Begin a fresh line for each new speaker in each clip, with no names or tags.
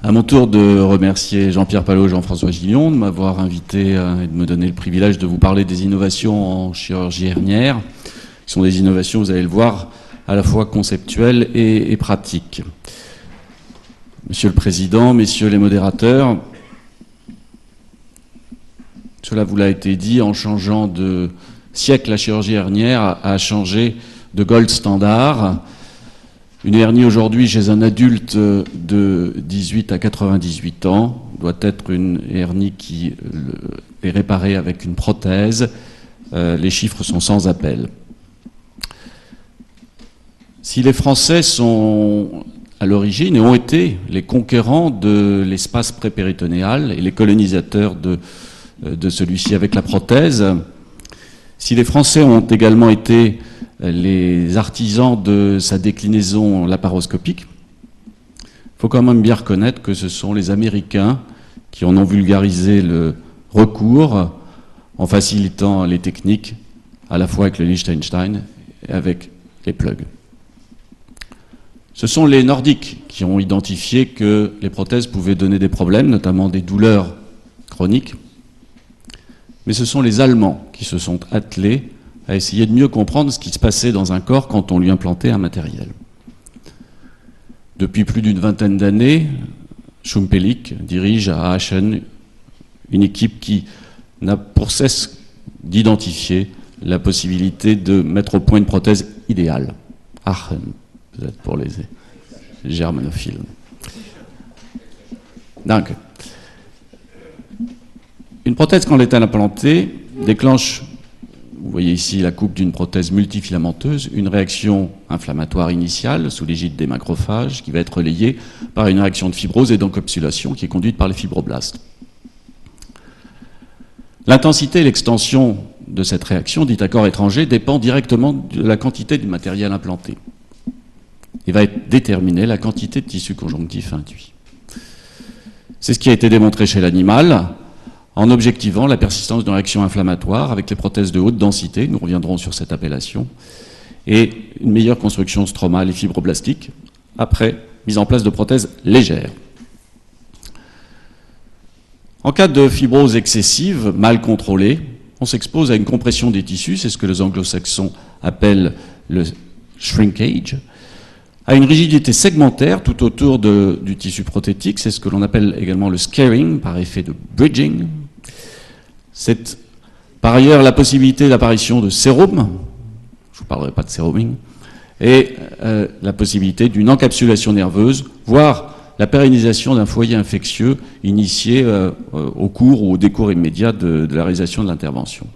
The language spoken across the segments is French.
À mon tour de remercier Jean-Pierre Palot et Jean-François Gillon de m'avoir invité et de me donner le privilège de vous parler des innovations en chirurgie hernière, qui sont des innovations, vous allez le voir, à la fois conceptuelles et pratiques. Monsieur le Président, messieurs les modérateurs, cela vous l'a été dit, en changeant de siècle, la chirurgie hernière a changé de gold standard. Une hernie aujourd'hui chez un adulte de 18 à 98 ans doit être une hernie qui est réparée avec une prothèse. Les chiffres sont sans appel. Si les Français sont à l'origine et ont été les conquérants de l'espace prépéritonéal et les colonisateurs de celui-ci avec la prothèse, si les Français ont également été les artisans de sa déclinaison laparoscopique, il faut quand même bien reconnaître que ce sont les Américains qui en ont vulgarisé le recours en facilitant les techniques à la fois avec le Liechtenstein et avec les plugs. Ce sont les Nordiques qui ont identifié que les prothèses pouvaient donner des problèmes, notamment des douleurs chroniques, mais ce sont les Allemands qui se sont attelés à essayer de mieux comprendre ce qui se passait dans un corps quand on lui implantait un matériel. Depuis plus d'une vingtaine d'années, Schumpelik dirige à Aachen une équipe qui n'a pour cesse d'identifier la possibilité de mettre au point une prothèse idéale. Aachen, peut-être pour les germanophiles. Donc, une prothèse, quand elle est implantée, déclenche, vous voyez ici la coupe d'une prothèse multifilamenteuse, une réaction inflammatoire initiale sous l'égide des macrophages qui va être relayée par une réaction de fibrose et d'encapsulation qui est conduite par les fibroblastes. L'intensité et l'extension de cette réaction, dite à corps étranger, dépend directement de la quantité du matériel implanté et va être déterminer la quantité de tissu conjonctif induit. C'est ce qui a été démontré chez l'animal, en objectivant la persistance d'une réaction inflammatoire avec les prothèses de haute densité, nous reviendrons sur cette appellation, et une meilleure construction stromale et fibroblastique, après mise en place de prothèses légères. En cas de fibrose excessive, mal contrôlée, on s'expose à une compression des tissus, c'est ce que les anglo-saxons appellent le shrinkage, à une rigidité segmentaire tout autour du tissu prothétique, c'est ce que l'on appelle également le scarring, par effet de bridging. C'est par ailleurs la possibilité d'apparition de sérum, je ne vous parlerai pas de séruming, et la possibilité d'une encapsulation nerveuse, voire la pérennisation d'un foyer infectieux initié au cours ou au décours immédiat de la réalisation de l'intervention.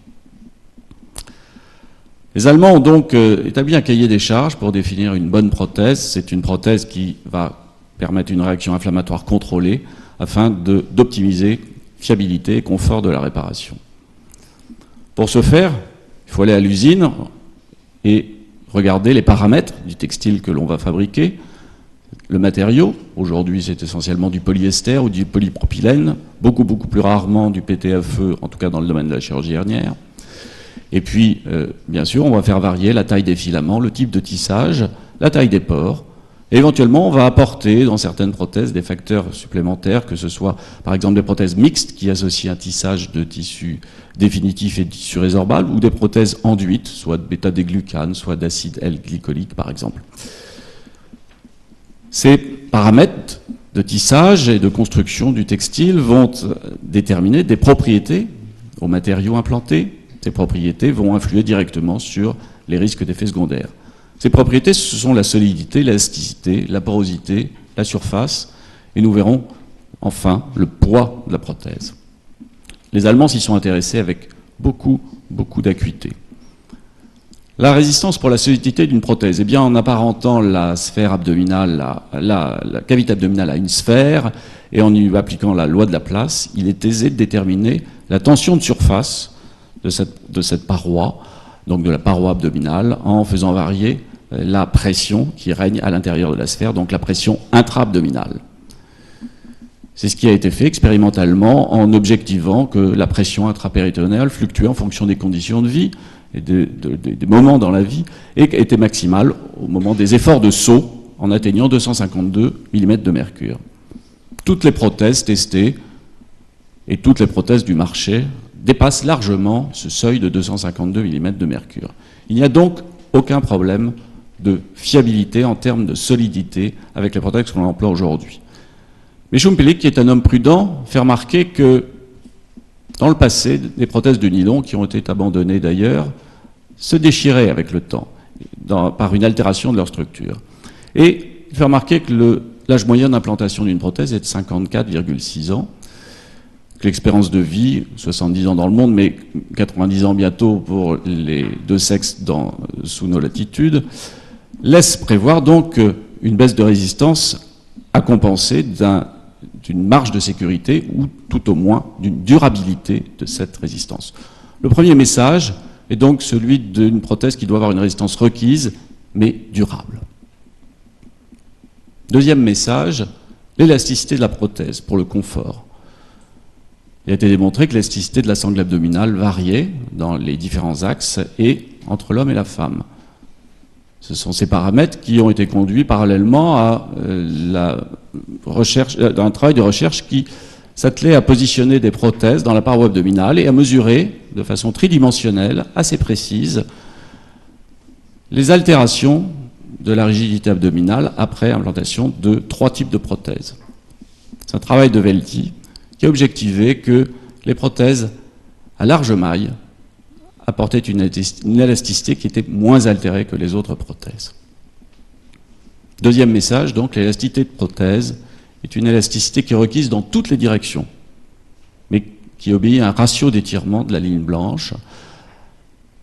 Les Allemands ont donc établi un cahier des charges pour définir une bonne prothèse. C'est une prothèse qui va permettre une réaction inflammatoire contrôlée afin d'optimiser fiabilité et confort de la réparation. Pour ce faire, il faut aller à l'usine et regarder les paramètres du textile que l'on va fabriquer, le matériau. Aujourd'hui, c'est essentiellement du polyester ou du polypropylène, beaucoup plus rarement du PTFE, en tout cas dans le domaine de la chirurgie hernière. Et puis, bien sûr, on va faire varier la taille des filaments, le type de tissage, la taille des pores. Et éventuellement, on va apporter dans certaines prothèses des facteurs supplémentaires, que ce soit par exemple des prothèses mixtes qui associent un tissage de tissu définitif et de tissu résorbable, ou des prothèses enduites, soit de bêta-déglucane, soit d'acide L-glycolique par exemple. Ces paramètres de tissage et de construction du textile vont déterminer des propriétés aux matériaux implantés. Ces propriétés vont influer directement sur les risques d'effets secondaires. Ces propriétés, ce sont la solidité, l'élasticité, la porosité, la surface, et nous verrons enfin le poids de la prothèse. Les Allemands s'y sont intéressés avec beaucoup d'acuité. La résistance pour la solidité d'une prothèse, eh bien, en apparentant la sphère abdominale, la cavité abdominale à une sphère, et en y appliquant la loi de la place, il est aisé de déterminer la tension de surface de cette paroi, donc de la paroi abdominale, en faisant varier la pression qui règne à l'intérieur de la sphère, donc la pression intra-abdominale. C'est ce qui a été fait expérimentalement en objectivant que la pression intrapéritonéale fluctuait en fonction des conditions de vie et des moments dans la vie, et était maximale au moment des efforts de saut en atteignant 252 mm de mercure. toutes les prothèses testées et toutes les prothèses du marché dépassent largement ce seuil de 252 mm de mercure. Il n'y a donc aucun problème de fiabilité en termes de solidité avec les prothèses qu'on emploie aujourd'hui. Mais Schumpelik, qui est un homme prudent, fait remarquer que dans le passé, des prothèses de nylon, qui ont été abandonnées d'ailleurs, se déchiraient avec le temps, par une altération de leur structure. Et il fait remarquer que l'âge moyen d'implantation d'une prothèse est de 54,6 ans, que l'expérience de vie, 70 ans dans le monde, mais 90 ans bientôt pour les deux sexes sous nos latitudes, laisse prévoir donc une baisse de résistance à compenser d'une marge de sécurité ou tout au moins d'une durabilité de cette résistance. Le premier message est donc celui d'une prothèse qui doit avoir une résistance requise mais durable. Deuxième message, l'élasticité de la prothèse pour le confort. Il a été démontré que l'élasticité de la sangle abdominale variait dans les différents axes et entre l'homme et la femme. Ce sont ces paramètres qui ont été conduits parallèlement à un travail de recherche qui s'attelait à positionner des prothèses dans la paroi abdominale et à mesurer de façon tridimensionnelle, assez précise, les altérations de la rigidité abdominale après implantation de 3 types de prothèses. C'est un travail de Welty qui a objectivé que les prothèses à large maille apportaient une élasticité qui était moins altérée que les autres prothèses. Deuxième message, donc, l'élasticité de prothèse est une élasticité qui est requise dans toutes les directions, mais qui obéit à un ratio d'étirement de la ligne blanche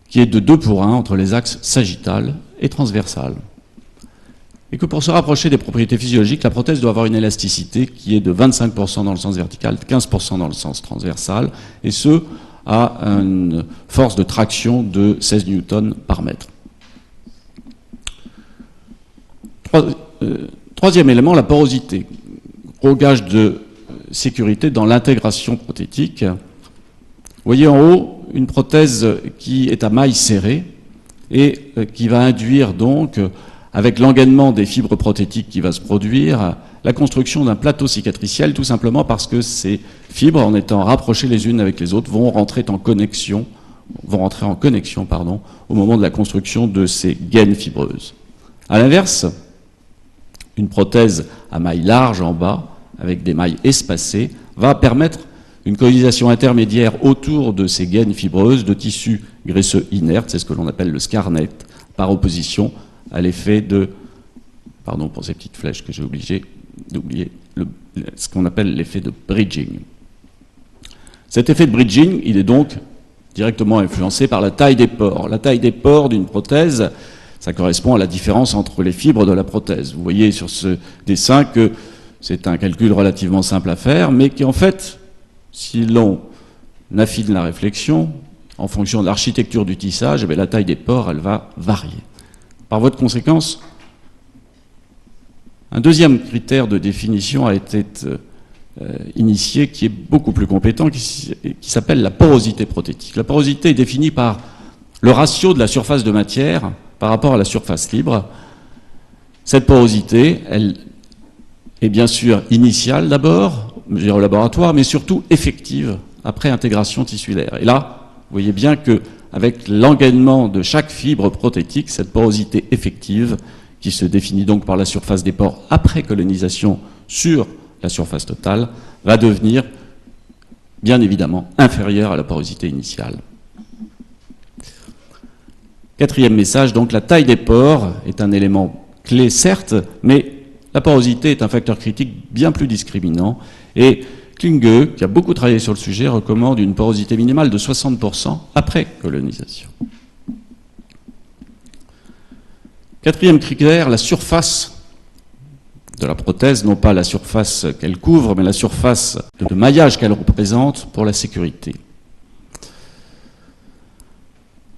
qui est de 2:1 entre les axes sagittal et transversal. Et que pour se rapprocher des propriétés physiologiques, la prothèse doit avoir une élasticité qui est de 25% dans le sens vertical, 15% dans le sens transversal, et ce, à une force de traction de 16 newtons par mètre. Troisième élément, la porosité. Gros gage de sécurité dans l'intégration prothétique. Vous voyez en haut une prothèse qui est à maille serrée et qui va induire donc, avec l'engainement des fibres prothétiques qui va se produire, la construction d'un plateau cicatriciel, tout simplement parce que ces fibres, en étant rapprochées les unes avec les autres, vont rentrer en connexion au moment de la construction de ces gaines fibreuses. À l'inverse, une prothèse à maille large en bas, avec des mailles espacées, va permettre une colonisation intermédiaire autour de ces gaines fibreuses de tissus graisseux inertes, c'est ce que l'on appelle le scarnet, par opposition à l'effet de, pardon pour ces petites flèches que j'ai obligé d'oublier, ce qu'on appelle l'effet de bridging. Cet effet de bridging, il est donc directement influencé par la taille des pores. La taille des pores d'une prothèse, ça correspond à la différence entre les fibres de la prothèse. Vous voyez sur ce dessin que c'est un calcul relativement simple à faire, mais qui en fait, si l'on affine la réflexion, en fonction de l'architecture du tissage, eh bien, la taille des pores, elle va varier. Par voie de conséquence, un deuxième critère de définition a été initié, qui est beaucoup plus compétent, qui s'appelle la porosité prothétique. La porosité est définie par le ratio de la surface de matière par rapport à la surface libre. Cette porosité, elle est bien sûr initiale d'abord, mesurée au laboratoire, mais surtout effective après intégration tissulaire. Et là, vous voyez bien qu'avec l'engainement de chaque fibre prothétique, cette porosité effective, qui se définit donc par la surface des pores après colonisation sur la surface totale, va devenir bien évidemment inférieure à la porosité initiale. Quatrième message, donc la taille des pores est un élément clé certes, mais la porosité est un facteur critique bien plus discriminant et Klinge, qui a beaucoup travaillé sur le sujet, recommande une porosité minimale de 60% après colonisation. Quatrième critère, la surface de la prothèse, non pas la surface qu'elle couvre, mais la surface de maillage qu'elle représente pour la sécurité.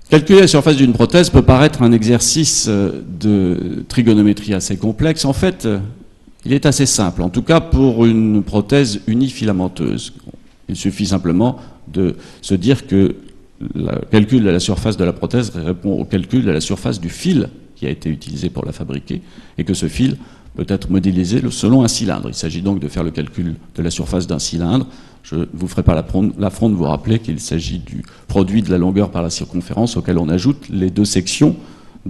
Calculer la surface d'une prothèse peut paraître un exercice de trigonométrie assez complexe. En fait, il est assez simple, en tout cas pour une prothèse unifilamenteuse. Il suffit simplement de se dire que le calcul de la surface de la prothèse répond au calcul de la surface du fil qui a été utilisé pour la fabriquer, et que ce fil peut être modélisé selon un cylindre. Il s'agit donc de faire le calcul de la surface d'un cylindre. Je ne vous ferai pas l'affront de vous rappeler qu'il s'agit du produit de la longueur par la circonférence auquel on ajoute les deux sections,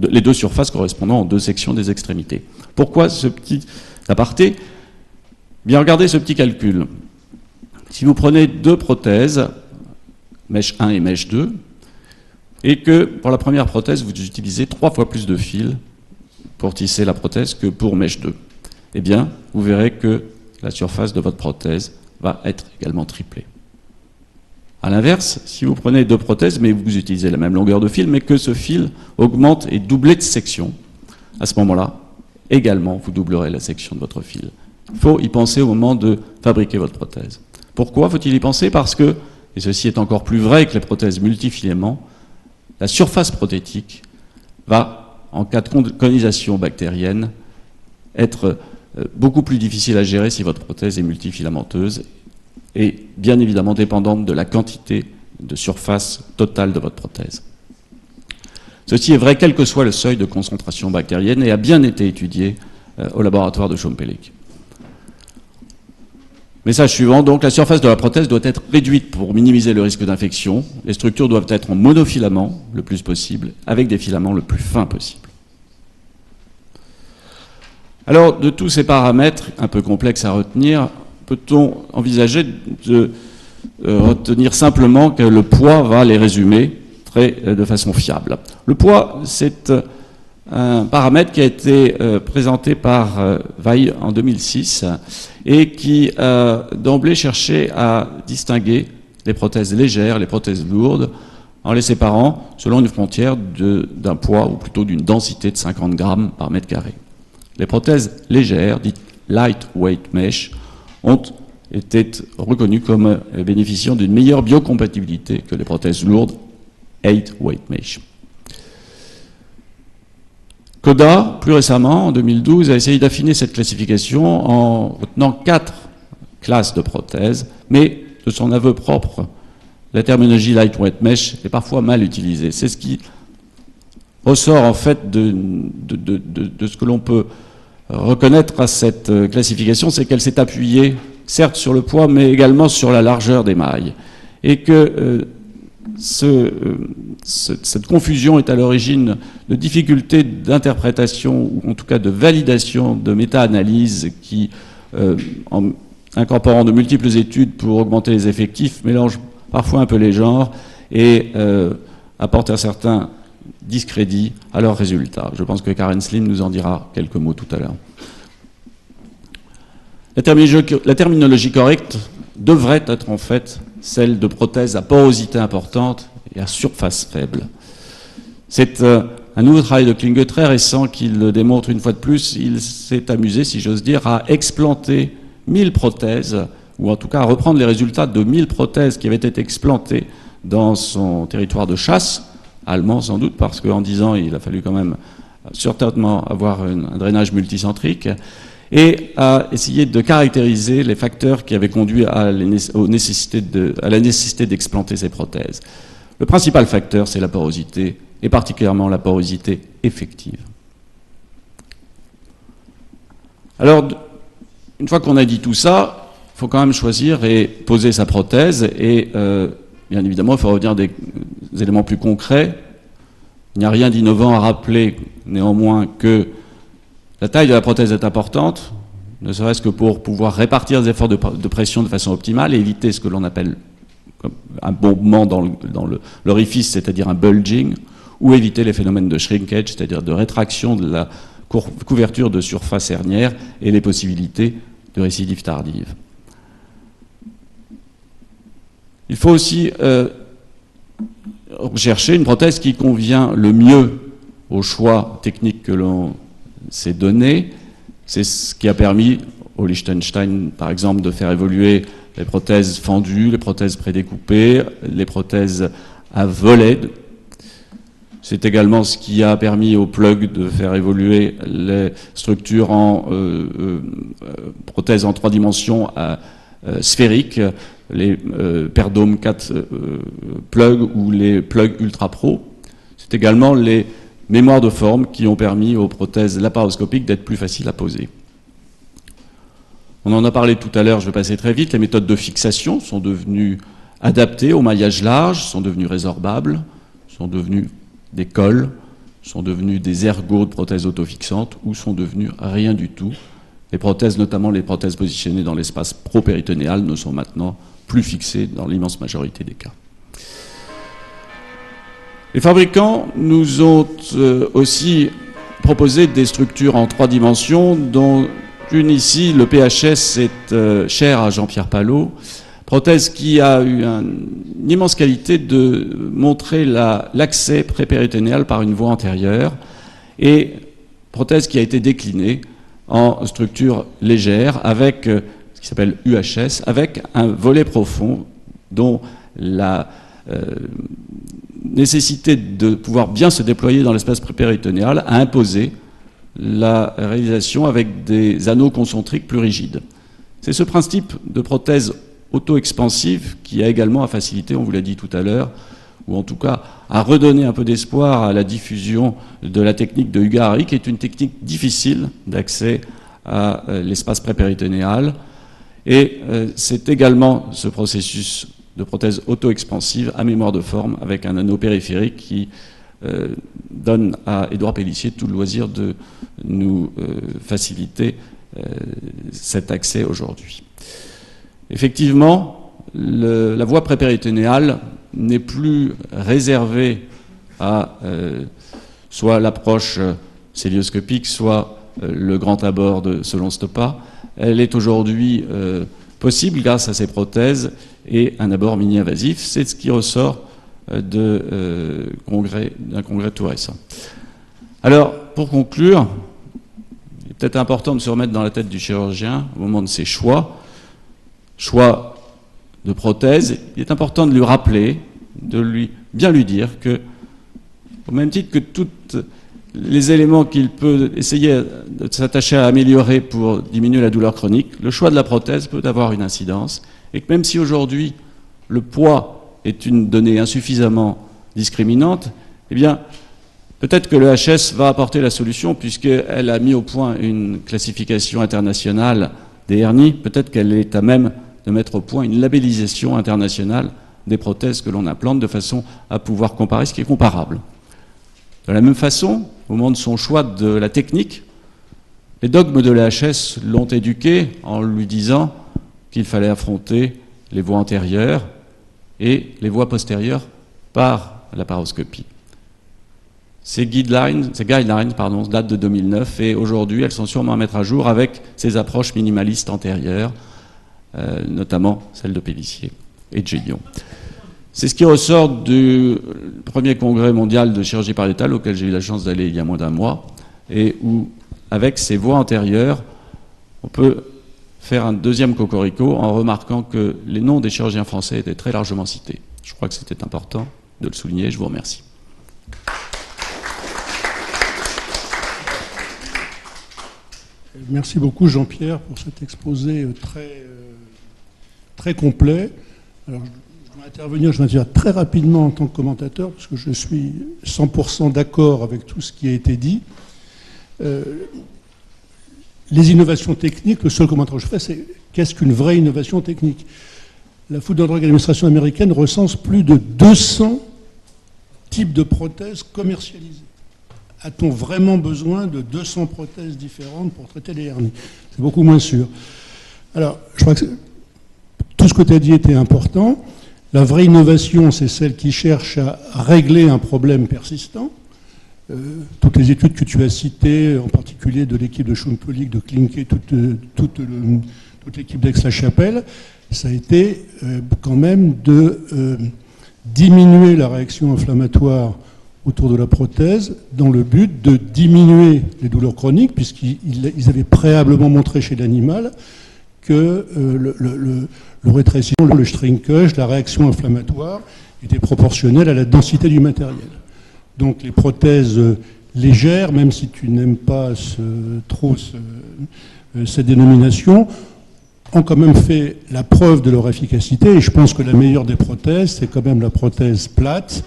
les deux surfaces correspondant aux deux sections des extrémités. Pourquoi ce petit aparté? Bien, regardez ce petit calcul. Si vous prenez deux prothèses, mèche 1 et mèche 2, et que pour la première prothèse, vous utilisez 3 fois plus de fil pour tisser la prothèse que pour mèche 2, eh bien, vous verrez que la surface de votre prothèse va être également triplée. A l'inverse, si vous prenez deux prothèses, mais vous utilisez la même longueur de fil, mais que ce fil augmente et doublé de section, à ce moment-là, également, vous doublerez la section de votre fil. Il faut y penser au moment de fabriquer votre prothèse. Pourquoi faut-il y penser? Parce que, et ceci est encore plus vrai que les prothèses multifilaments, la surface prothétique va, en cas de colonisation bactérienne, être beaucoup plus difficile à gérer si votre prothèse est multifilamenteuse et bien évidemment dépendante de la quantité de surface totale de votre prothèse. Ceci est vrai quel que soit le seuil de concentration bactérienne et a bien été étudié au laboratoire de Schompelik. Message suivant, donc la surface de la prothèse doit être réduite pour minimiser le risque d'infection. Les structures doivent être en monofilament le plus possible, avec des filaments le plus fins possible. Alors, de tous ces paramètres un peu complexes à retenir, peut-on envisager de retenir simplement que le poids va les résumer de façon fiable? Le poids, c'est un paramètre qui a été présenté par Weil en 2006 et qui d'emblée cherchait à distinguer les prothèses légères, les prothèses lourdes, en les séparant selon une frontière d'un poids ou plutôt d'une densité de 50 grammes par mètre carré. Les prothèses légères, dites lightweight mesh, ont été reconnues comme bénéficiant d'une meilleure biocompatibilité que les prothèses lourdes heavyweight mesh. Coda, plus récemment, en 2012, a essayé d'affiner cette classification en retenant 4 classes de prothèses, mais de son aveu propre, la terminologie lightweight mesh est parfois mal utilisée. C'est ce qui ressort en fait de ce que l'on peut reconnaître à cette classification, c'est qu'elle s'est appuyée certes sur le poids, mais également sur la largeur des mailles. Et que cette confusion est à l'origine de difficultés d'interprétation, ou en tout cas de validation de méta-analyses qui, en incorporant de multiples études pour augmenter les effectifs, mélangent parfois un peu les genres et apportent un certain discrédit à leurs résultats. Je pense que Karen Slim nous en dira quelques mots tout à l'heure. La terminologie correcte devrait être en fait celle de prothèses à porosité importante et à surface faible. C'est un nouveau travail de Klinge très récent qui le démontre une fois de plus. Il s'est amusé, si j'ose dire, à explanter 1000 prothèses, ou en tout cas à reprendre les résultats de 1000 prothèses qui avaient été explantées dans son territoire de chasse, allemand sans doute, parce qu'en 10 ans, il a fallu quand même certainement avoir un drainage multicentrique, et à essayer de caractériser les facteurs qui avaient conduit à la nécessité d'explanter ces prothèses. Le principal facteur, c'est la porosité, et particulièrement la porosité effective. Alors, une fois qu'on a dit tout ça, il faut quand même choisir et poser sa prothèse, et bien évidemment, il faut revenir des éléments plus concrets. Il n'y a rien d'innovant à rappeler, néanmoins, que la taille de la prothèse est importante, ne serait-ce que pour pouvoir répartir les efforts de pression de façon optimale et éviter ce que l'on appelle un bombement dans l'orifice, c'est-à-dire un bulging, ou éviter les phénomènes de shrinkage, c'est-à-dire de rétraction de la couverture de surface hernière et les possibilités de récidive tardive. Il faut aussi chercher une prothèse qui convient le mieux au choix technique que l'on s'est donné. C'est ce qui a permis au Liechtenstein, par exemple, de faire évoluer les prothèses fendues, les prothèses prédécoupées, les prothèses à volets. C'est également ce qui a permis au plug de faire évoluer les structures en prothèses en 3 dimensions sphériques, les Perdome 4 plugs ou les plugs Ultra Pro. C'est également les mémoires de forme qui ont permis aux prothèses laparoscopiques d'être plus faciles à poser. On en a parlé tout à l'heure, je vais passer très vite. Les méthodes de fixation sont devenues adaptées au maillage large, sont devenues résorbables, sont devenues des cols, sont devenues des ergots de prothèses autofixantes ou sont devenues rien du tout. Les prothèses, notamment les prothèses positionnées dans l'espace propéritonéal, ne sont maintenant plus fixées dans l'immense majorité des cas. Les fabricants nous ont aussi proposé des structures en 3 dimensions, dont une ici, le PHS, est cher à Jean-Pierre Palot, prothèse qui a eu une immense qualité de montrer l'accès prépéritonéal par une voie antérieure, et prothèse qui a été déclinée en structure légère avec ce qui s'appelle UHS, avec un volet profond dont la nécessité de pouvoir bien se déployer dans l'espace prépéritonéal a imposé la réalisation avec des anneaux concentriques plus rigides. C'est ce principe de prothèse auto-expansive qui a également à faciliter, on vous l'a dit tout à l'heure, ou en tout cas à redonner un peu d'espoir à la diffusion de la technique de Hugues-Harari, qui est une technique difficile d'accès à l'espace prépéritonéal. Et c'est également ce processus de prothèse auto-expansive à mémoire de forme avec un anneau périphérique qui donne à Édouard Pélissier tout le loisir de nous faciliter cet accès aujourd'hui. Effectivement, la voie prépéritonéale n'est plus réservée à soit l'approche célioscopique, soit le grand abord de Solon Stoppa. Elle est aujourd'hui possible grâce à ces prothèses et un abord mini-invasif. C'est ce qui ressort d'un congrès tout récent. Alors, pour conclure, il est peut-être important de se remettre dans la tête du chirurgien au moment de ses choix de prothèse. Il est important de lui rappeler, de bien lui dire que, au même titre que tous les éléments qu'il peut essayer de s'attacher à améliorer pour diminuer la douleur chronique, le choix de la prothèse peut avoir une incidence, et que même si aujourd'hui le poids est une donnée insuffisamment discriminante, eh bien, peut-être que le HS va apporter la solution, puisqu'elle a mis au point une classification internationale des hernies. Peut-être qu'elle est à même de mettre au point une labellisation internationale des prothèses que l'on implante, de façon à pouvoir comparer ce qui est comparable. De la même façon, au moment de son choix de la technique, les dogmes de l'EHS l'ont éduqué en lui disant qu'il fallait affronter les voies antérieures et les voies postérieures par la paroscopie. Ces guidelines datent de 2009 et aujourd'hui elles sont sûrement à mettre à jour avec ces approches minimalistes antérieures, notamment celle de Pélissier et de Gélion. C'est ce qui ressort du premier congrès mondial de chirurgie pariétale auquel j'ai eu la chance d'aller il y a moins d'un mois, et où, avec ces voies antérieures, on peut faire un deuxième cocorico en remarquant que les noms des chirurgiens français étaient très largement cités. Je crois que c'était important de le souligner. Je vous remercie.
Merci beaucoup Jean-Pierre pour cet exposé très complet. Alors, je vais intervenir très rapidement en tant que commentateur, parce que je suis 100% d'accord avec tout ce qui a été dit. Les innovations techniques, le seul commentaire que je fais, c'est qu'est-ce qu'une vraie innovation technique? La Food and Drug Administration américaine recense plus de 200 types de prothèses commercialisées. A-t-on vraiment besoin de 200 prothèses différentes pour traiter les hernies? C'est beaucoup moins sûr. Alors, je crois que tout ce que tu as dit était important. La vraie innovation, c'est celle qui cherche à régler un problème persistant. Toutes les études que tu as citées, en particulier de l'équipe de Schumpelik, de Klinke, toute l'équipe d'Aix-la-Chapelle, ça a été quand même de diminuer la réaction inflammatoire autour de la prothèse dans le but de diminuer les douleurs chroniques, puisqu'ils avaient préalablement montré chez l'animal que le rétrécissement, le shrinkage, la réaction inflammatoire était proportionnelle à la densité du matériel. Donc les prothèses légères, même si tu n'aimes pas trop cette dénomination, ont quand même fait la preuve de leur efficacité. Et je pense que la meilleure des prothèses, c'est quand même la prothèse plate,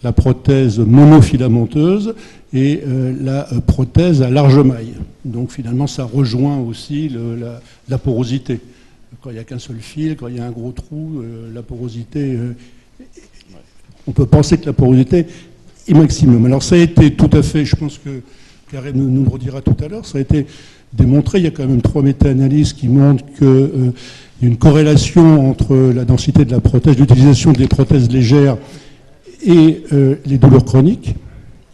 la prothèse monofilamenteuse et la prothèse à large maille. Donc finalement, ça rejoint aussi la porosité. Quand il n'y a qu'un seul fil, quand il y a un gros trou, la porosité, on peut penser que la porosité est maximum. Alors ça a été tout à fait, je pense que Karen nous le redira tout à l'heure, ça a été démontré, il y a quand même 3 méta-analyses qui montrent qu'il y a une corrélation entre la densité de la prothèse, l'utilisation des prothèses légères et les douleurs chroniques.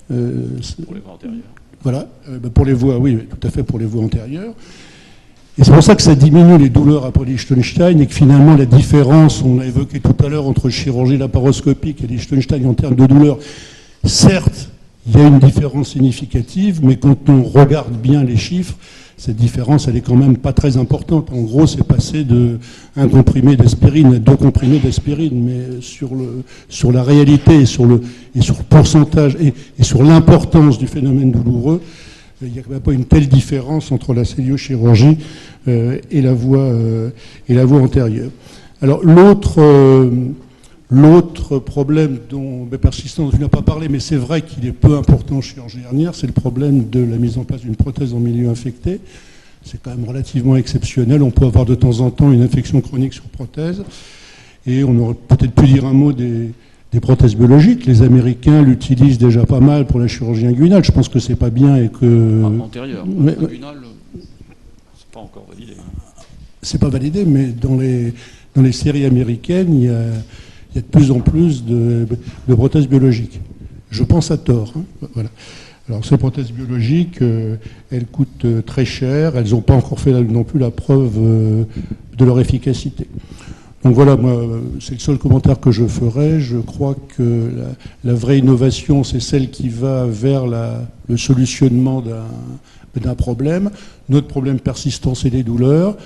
Pour les voies antérieures.
Voilà, pour les voies, oui, tout à fait, pour les voies antérieures. Et c'est pour ça que ça diminue les douleurs après Liechtenstein et que finalement la différence, on l'a évoqué tout à l'heure, entre chirurgie laparoscopique et Liechtenstein en termes de douleur, certes, il y a une différence significative, mais quand on regarde bien les chiffres, cette différence, elle est quand même pas très importante. En gros, c'est passé de 1 comprimé d'aspirine à 2 comprimés d'aspirine, mais sur la réalité et sur le pourcentage et sur l'importance du phénomène douloureux, il n'y a quand même pas une telle différence entre la celluliochirurgie et la voie antérieure. Alors l'autre problème persistant dont je n'ai pas parlé, mais c'est vrai qu'il est peu important en chirurgie hernière, c'est le problème de la mise en place d'une prothèse en milieu infecté. C'est quand même relativement exceptionnel. On peut avoir de temps en temps une infection chronique sur prothèse. Et on aurait peut-être pu dire un mot des prothèses biologiques. Les Américains l'utilisent déjà pas mal pour la chirurgie inguinale. Je pense que c'est pas bien et que...
Antérieure. Inguinale, c'est pas encore validé.
C'est pas validé, mais dans les séries américaines, il y a de plus en plus de prothèses biologiques. Je pense à tort. Voilà. Alors ces prothèses biologiques, elles coûtent très cher. Elles n'ont pas encore fait non plus la preuve de leur efficacité. Donc voilà, moi, c'est le seul commentaire que je ferai. Je crois que la vraie innovation, c'est celle qui va vers le solutionnement d'un problème. Notre problème persistant, c'est les douleurs.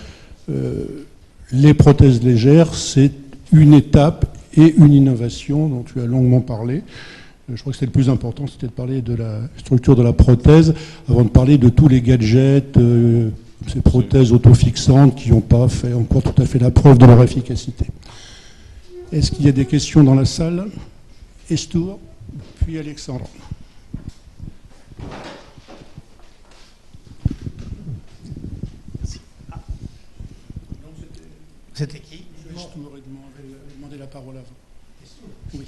Les prothèses légères, c'est une étape et une innovation dont tu as longuement parlé. Je crois que c'était le plus important, c'était de parler de la structure de la prothèse avant de parler de tous les gadgets, ces prothèses autofixantes qui n'ont pas fait encore tout à fait la preuve de leur efficacité. Est-ce qu'il y a des questions dans la salle? Estour, puis Alexandre.
C'était qui?
Estour avait demandé la parole avant. Oui.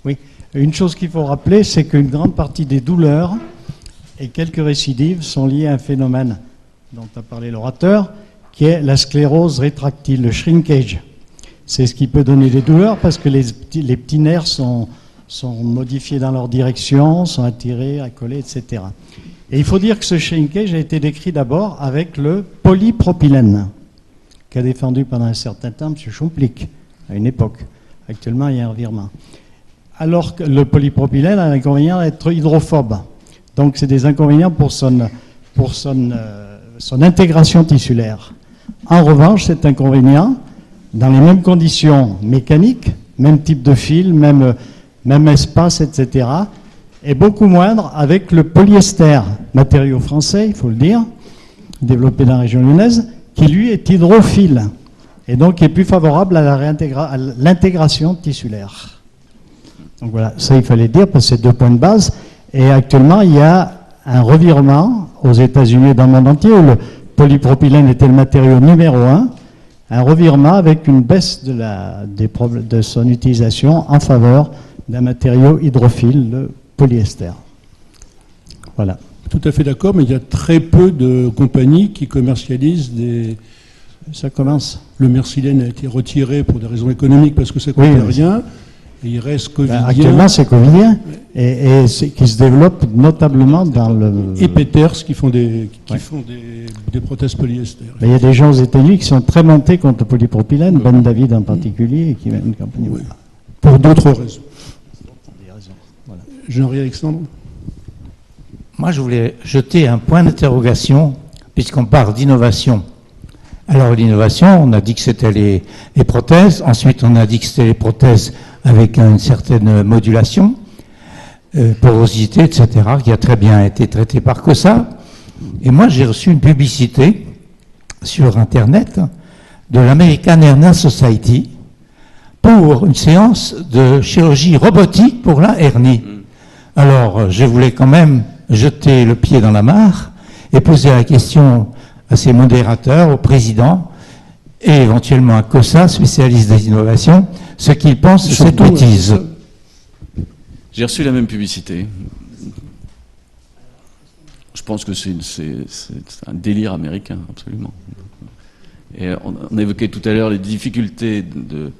Oui, une chose qu'il faut rappeler, c'est qu'une grande partie des douleurs et quelques récidives sont liées à un phénomène dont a parlé l'orateur, qui est la sclérose rétractile, le shrinkage. C'est ce qui peut donner des douleurs parce que les petits nerfs sont modifiés dans leur direction, sont attirés, accolés, etc. Et il faut dire que ce shrinkage a été décrit d'abord avec le polypropylène, qu'a défendu pendant un certain temps M. Schumplick, à une époque. Actuellement, il y a un revirement. Alors que le polypropylène a l'inconvénient d'être hydrophobe. Donc, c'est des inconvénients pour son intégration tissulaire. En revanche, cet inconvénient, dans les mêmes conditions mécaniques, même type de fil, même espace, etc., est beaucoup moindre avec le polyester, matériau français, il faut le dire, développé dans la région lyonnaise, qui lui est hydrophile, et donc est plus favorable à l'intégration tissulaire. Donc voilà, ça il fallait dire, parce que c'est 2 points de base. Et actuellement, il y a un revirement aux États-Unis et dans le monde entier, où le polypropylène était le matériau numéro 1, un revirement avec une baisse de son utilisation en faveur d'un matériau hydrophile, le polyester. Voilà.
Tout à fait d'accord, mais il y a très peu de compagnies qui commercialisent des...
Ça commence.
Le Mercilène a été retiré pour des raisons économiques parce que ça ne coûtait rien. Et il reste covidien.
Actuellement, c'est covidien et qui se développe notablement dans le...
Et Peters qui font des prothèses polyester.
Mais il y a des gens aux États-Unis qui sont très montés contre le polypropylène, Ben David en particulier, et qui mènent une campagne.
Oui. Pour d'autres raisons.
Voilà.
Jean-Henri Alexandre.
Moi, je voulais jeter un point d'interrogation, puisqu'on parle d'innovation. Alors, l'innovation, on a dit que c'était les prothèses. Ensuite, on a dit que c'était les prothèses avec une certaine modulation, porosité, etc., qui a très bien été traitée par COSA. Et moi, j'ai reçu une publicité sur Internet de l'American Hernia Society pour une séance de chirurgie robotique pour la hernie. Alors, je voulais quand même jeter le pied dans la mare et poser la question à ces modérateurs, au président, et éventuellement à COSA, spécialiste des innovations, ce qu'ils pensent de cette bêtise.
J'ai reçu la même publicité. Je pense que c'est un délire américain, absolument. Et on évoquait tout à l'heure les difficultés de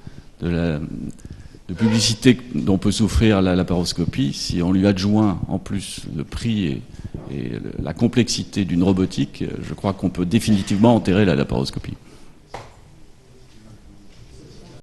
publicité dont peut souffrir la laparoscopie. Si on lui adjoint en plus le prix et la complexité d'une robotique, je crois qu'on peut définitivement enterrer la laparoscopie.